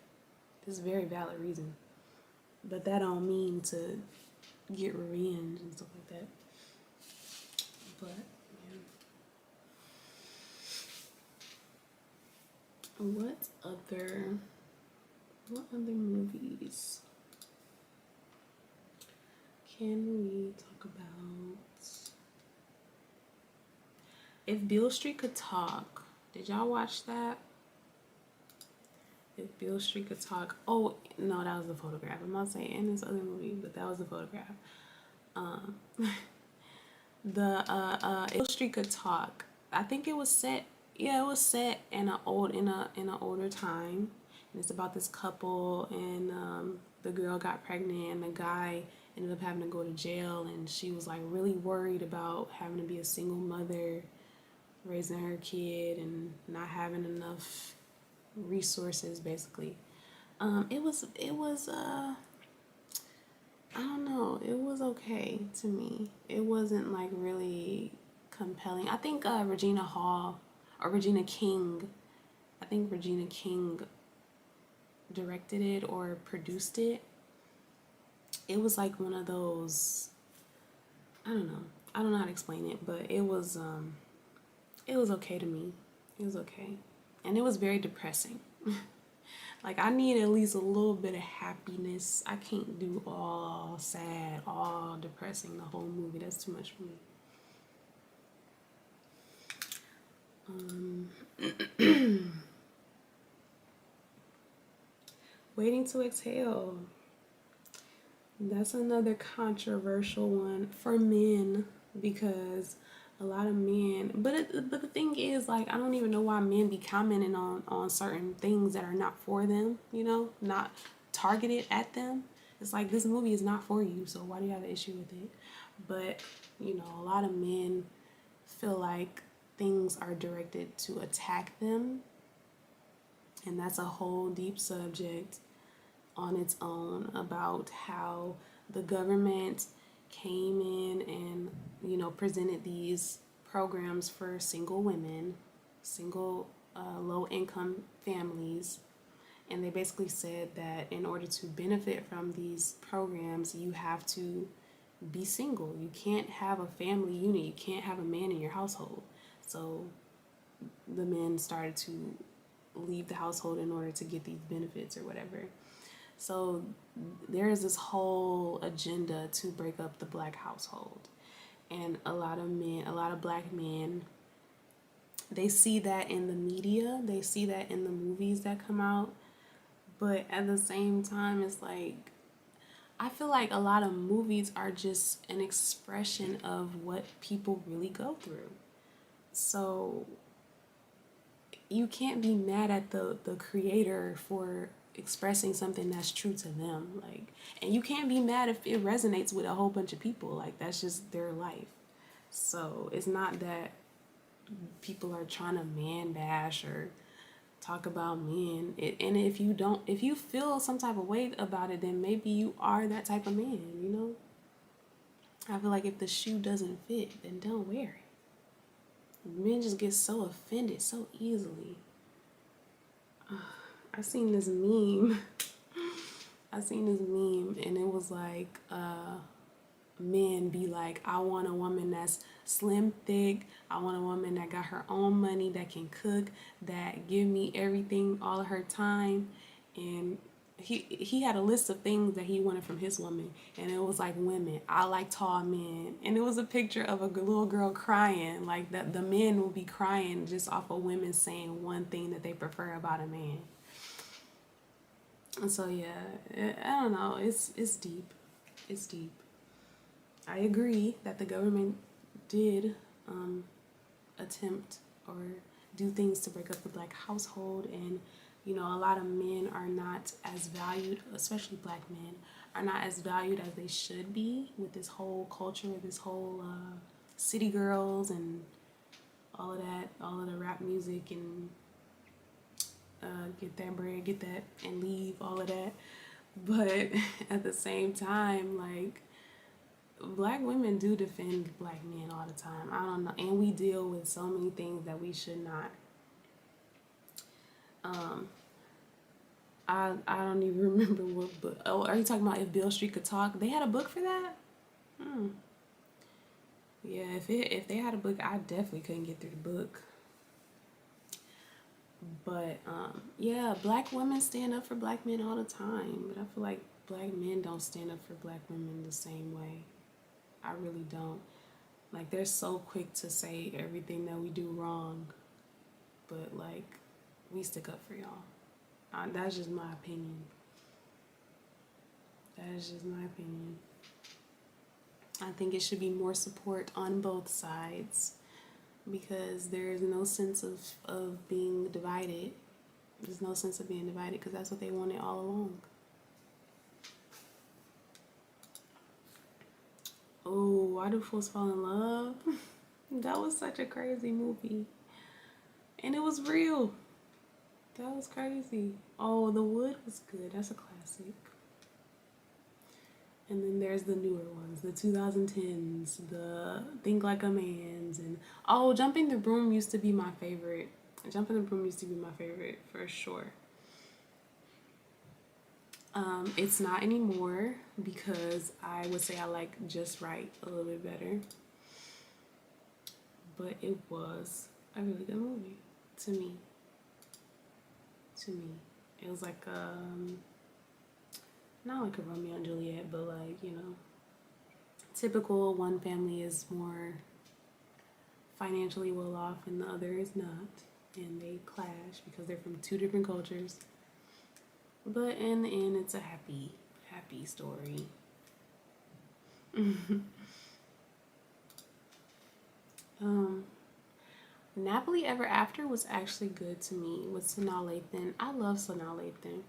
It's a very valid reason. But that don't mean to get revenge and stuff like that. But yeah. What other movies can we talk about? If Beale Street Could Talk. Did y'all watch that? If Beale Street Could Talk. Oh, no, that was The Photograph. I'm not saying in this other movie, but that was The Photograph. If Beale Street Could Talk. I think it was set. Yeah, it was set in an older time, and it's about this couple, and the girl got pregnant, and the guy ended up having to go to jail, and she was like really worried about having to be a single mother, raising her kid, and not having enough resources, basically. It was I don't know, it was okay to me. It wasn't like really compelling. I think Regina King, I think Regina King directed it or produced it. It was like one of those, I don't know. I don't know how to explain it, but it was okay to me. It was okay. And it was very depressing. Like, I need at least a little bit of happiness. I can't do all sad, all depressing the whole movie. That's too much for me. Waiting to Exhale. That's another controversial one for men, because a lot of men, but the thing is, like, I don't even know why men be commenting on certain things that are not for them, you know, not targeted at them. It's like, this movie is not for you, so why do you have an issue with it? But, you know, a lot of men feel like things are directed to attack them, and that's a whole deep subject on its own, about how the government came in and, you know, presented these programs for single women, single low income families, and they basically said that in order to benefit from these programs, you have to be single. You can't have a family unit. You can't have a man in your household. So the men started to leave the household in order to get these benefits or whatever. So there is this whole agenda to break up the black household. And a lot of black men, they see that in the media, they see that in the movies that come out. But at the same time, it's like, I feel like a lot of movies are just an expression of what people really go through. So you can't be mad at the creator for expressing something that's true to them, like, and you can't be mad if it resonates with a whole bunch of people. Like, that's just their life. So it's not that people are trying to man bash or talk about men. And if you feel some type of way about it, then maybe you are that type of man, you know. I feel like if the shoe doesn't fit, then don't wear it. Men just get so offended so easily. I seen this meme. And it was like, men be like, I want a woman that's slim, thick. I want a woman that got her own money, that can cook, that give me everything, all of her time. And he had a list of things that he wanted from his woman, and it was like women. I like tall men, and it was a picture of a little girl crying, like that the men will be crying just off of women saying one thing that they prefer about a man. And so yeah, I don't know. It's deep. It's deep. I agree that the government did attempt or do things to break up the black household, and you know, a lot of men are not as valued, especially black men are not as valued as they should be with this whole culture, this whole city girls and all of that, all of the rap music and get that bread, get that and leave, all of that. But at the same time, like, black women do defend black men all the time. I don't know, and we deal with so many things that we should not. I don't even remember what book. Oh, are you talking about If Beale Street Could Talk? They had a book for that? Yeah, if they had a book, I definitely couldn't get through the book. But yeah, black women stand up for black men all the time. But I feel like black men don't stand up for black women the same way. I really don't. Like, they're so quick to say everything that we do wrong. But like, we stick up for y'all. That's just my opinion. That is just my opinion. I think it should be more support on both sides, because there is no sense of being divided. There's no sense of being divided because that's what they wanted all along. Oh, Why Do Fools Fall in Love? That was such a crazy movie. And it was real. That was crazy. Oh, The Wood was good. That's a classic. And then there's the newer ones, the 2010s, the Think Like a Man's, and oh, Jumping the Broom used to be my favorite. Jumping the Broom used to be my favorite for sure. It's not anymore because I would say I like Just Right a little bit better. But it was a really good movie to me. It was like not like a Romeo and Juliet, but like, you know, typical one family is more financially well off and the other is not, and they clash because they're from two different cultures. But in the end, it's a happy story. Nappily Ever After was actually good to me with Sanaa Lathan. I love Sanaa Lathan.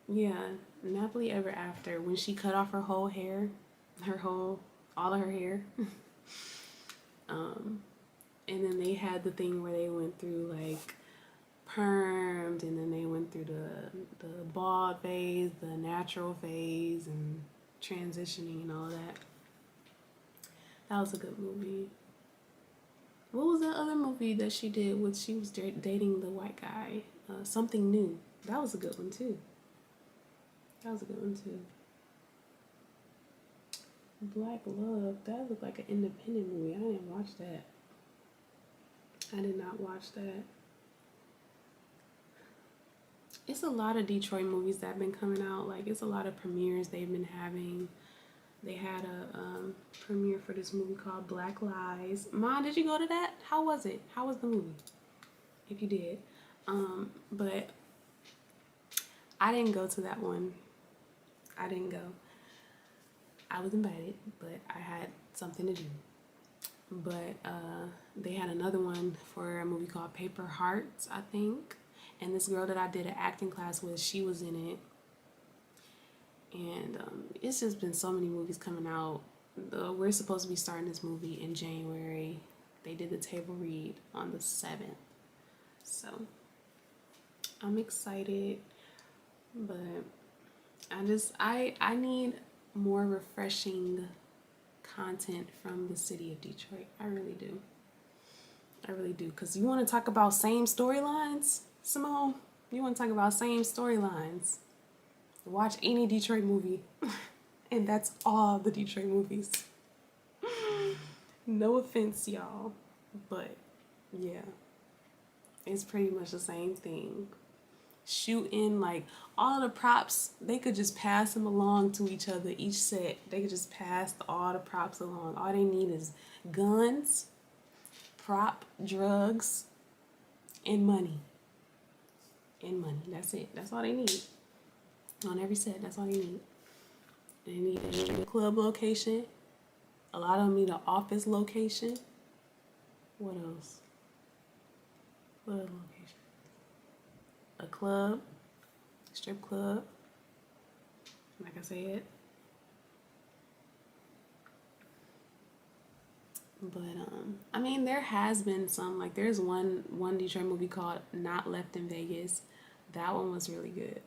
Yeah, Nappily Ever After, when she cut off her whole hair, all of her hair. And then they had the thing where they went through like permed, and then they went through the bald phase, the natural phase, and transitioning and all that. That was a good movie. What was that other movie that she did with she was dating the white guy? Something New. That was a good one too. Black Love. That looked like an independent movie. I didn't watch that. I did not watch that. It's a lot of Detroit movies that have been coming out. Like, it's a lot of premieres they've been having. They had a premiere for this movie called Black Lies. Ma, did you go to that? How was it? How was the movie? If you did. But I didn't go to that one. I didn't go. I was invited, but I had something to do. But they had another one for a movie called Paper Hearts, I think. And this girl that I did an acting class with, she was in it. And it's just been so many movies coming out. We're supposed to be starting this movie in January. They did the table read on the 7th. So I'm excited. But I need more refreshing content from the city of Detroit. I really do. Because you want to talk about same storylines, Simone? You want to talk about same storylines? Watch any Detroit movie. And that's all the Detroit movies. No offense, y'all. But, yeah. It's pretty much the same thing. shooting, like all the props, they could just pass them along to each other. Each set, they could just pass all the props along. All they need is guns, prop, drugs, and money. And money. That's it. That's all they need. On every set, that's all they need. They need a strip club location. A lot of them need an office location. What else? What other location? A club, strip club, like I said. But I mean, there has been some, like there's one Detroit movie called Not Left in Vegas. That one was really good.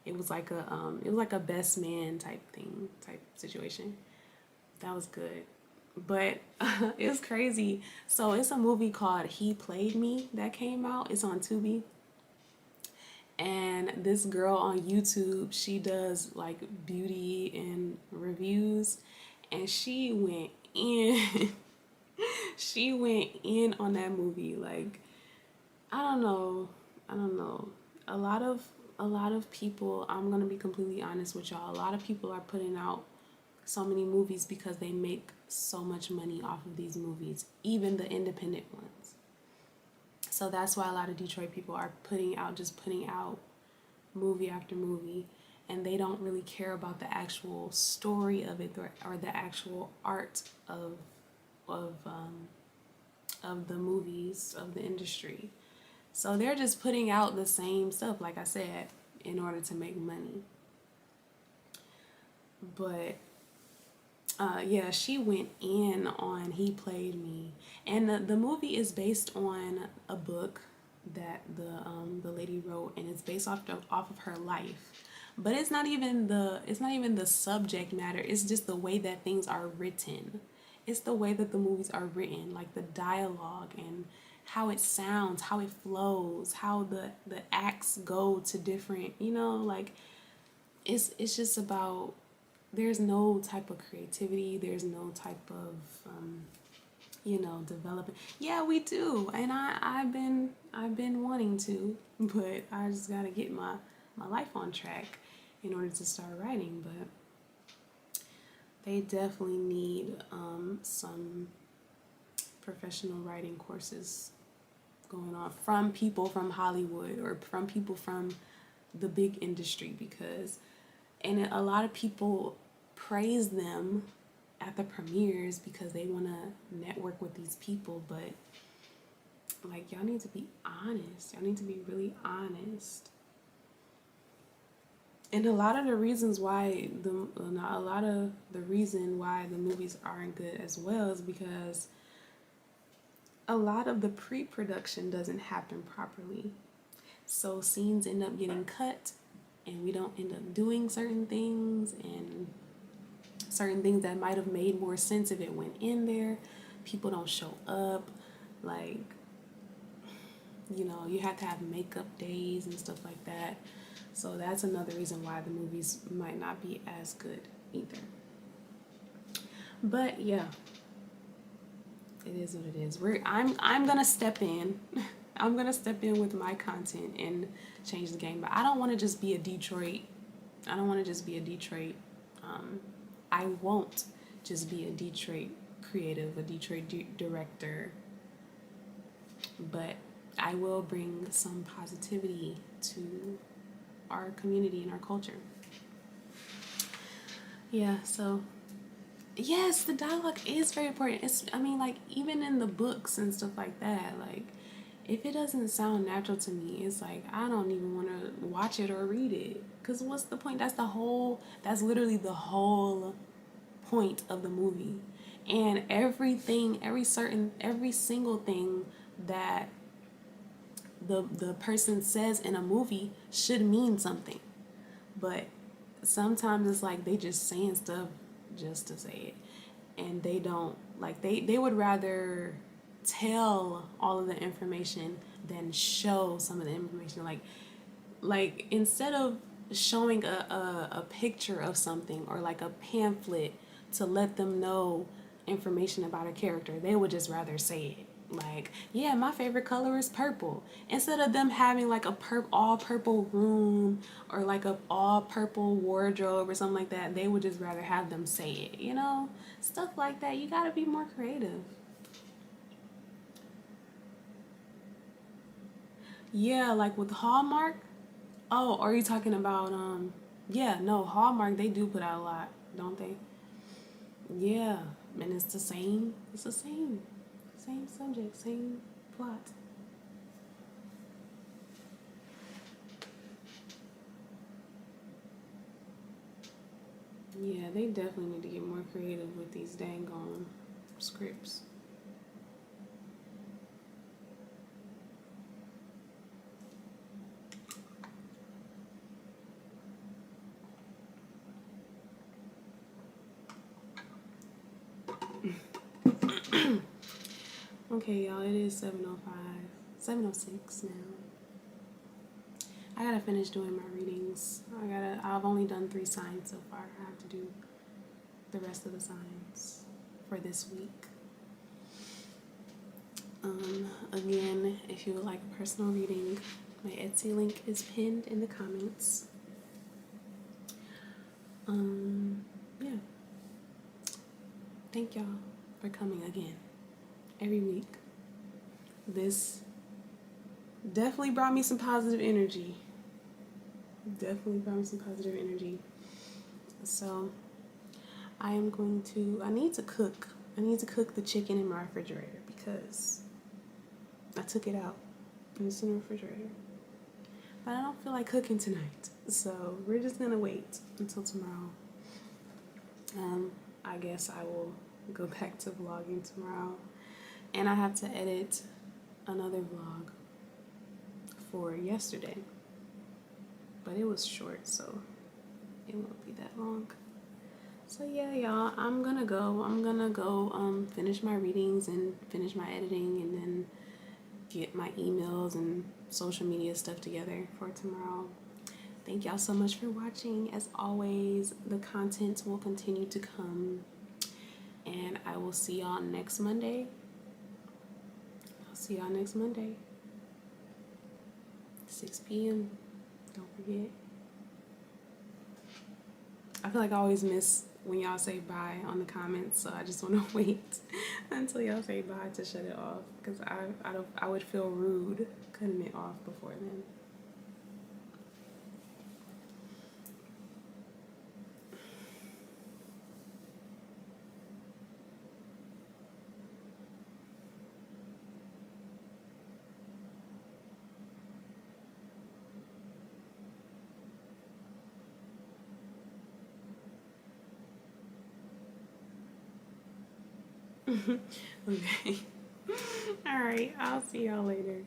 It was like a best man type situation. That was good. But it was crazy. So it's a movie called He Played Me that came out. It's on Tubi. And this girl on YouTube, she does like beauty and reviews, and she went in. She went in on that movie. Like, I don't know. A lot of people, I'm gonna be completely honest with y'all, a lot of people are putting out so many movies because they make so much money off of these movies, even the independent ones. So that's why a lot of Detroit people are putting out movie after movie, and they don't really care about the actual story of it or the actual art of the movies, of the industry. So they're just putting out the same stuff, like I said, in order to make money. But yeah, she went in on He Played Me, and the movie is based on a book that the lady wrote, and it's based off of her life. But it's not even the subject matter. It's just the way that things are written. It's the way that the movies are written, like the dialogue and how it sounds, how it flows, how the acts go to different, like it's just about, there's no type of creativity, there's no type of development. Yeah, we do, and I've been wanting to, but I just gotta get my life on track in order to start writing. But they definitely need some professional writing courses going on from people from Hollywood or from people from the big industry, and a lot of people praise them at the premieres because they want to network with these people, but like, y'all need to be honest. Y'all need to be really honest. And a lot of the reason why the movies aren't good as well is because a lot of the pre-production doesn't happen properly. So scenes end up getting cut, and we don't end up doing certain things, and certain things that might have made more sense if it went in there. People don't show up. Like, you have to have makeup days and stuff like that. So that's another reason why the movies might not be as good either. But yeah, it is what it is. I'm gonna step in. I'm gonna step in with my content and change the game. But I don't want to just be a Detroit. I won't just be a Detroit creative, a Detroit director. But I will bring some positivity to our community and our culture. Yeah, so yes, the dialogue is very important. Like, even in the books and stuff like that, like, if it doesn't sound natural to me, it's like, I don't even want to watch it or read it. Because what's the point? That's literally the whole point of the movie. And every single thing that the person says in a movie should mean something. But sometimes it's like they just saying stuff just to say it. And they don't, like, they would rather tell all of the information than show some of the information. Like instead of showing a picture of something or like a pamphlet to let them know information about a character, they would just rather say it. Like, yeah, my favorite color is purple. Instead of them having like a all purple room or like a all purple wardrobe or something like that, they would just rather have them say it, you know? Stuff like that. You gotta be more creative. Yeah, like with Hallmark. Oh, are you talking about yeah, no, Hallmark they do put out a lot, don't they? Yeah. And it's the same subject, same plot. Yeah, they definitely need to get more creative with these dang on scripts. Okay, y'all, it is 7:05, 7:06 now. I gotta finish doing my readings. I've only done 3 signs so far. I have to do the rest of the signs for this week. Again, if you would like a personal reading, my Etsy link is pinned in the comments. Yeah. Thank y'all for coming again every week. This definitely brought me some positive energy. Definitely brought me some positive energy. So I need to cook. I need to cook the chicken in my refrigerator because I took it out and it's in the refrigerator. But I don't feel like cooking tonight. So we're just gonna wait until tomorrow. I guess I will go back to vlogging tomorrow. And I have to edit another vlog for yesterday. But it was short, so it won't be that long. So yeah, y'all, I'm gonna go finish my readings and finish my editing and then get my emails and social media stuff together for tomorrow. Thank y'all so much for watching. As always, the content will continue to come. And I will see y'all next Monday. I'll see y'all next Monday. 6 p.m. Don't forget. I feel like I always miss when y'all say bye on the comments, so I just want to wait until y'all say bye to shut it off because I would feel rude cutting it off before then. Okay. All right. I'll see y'all later.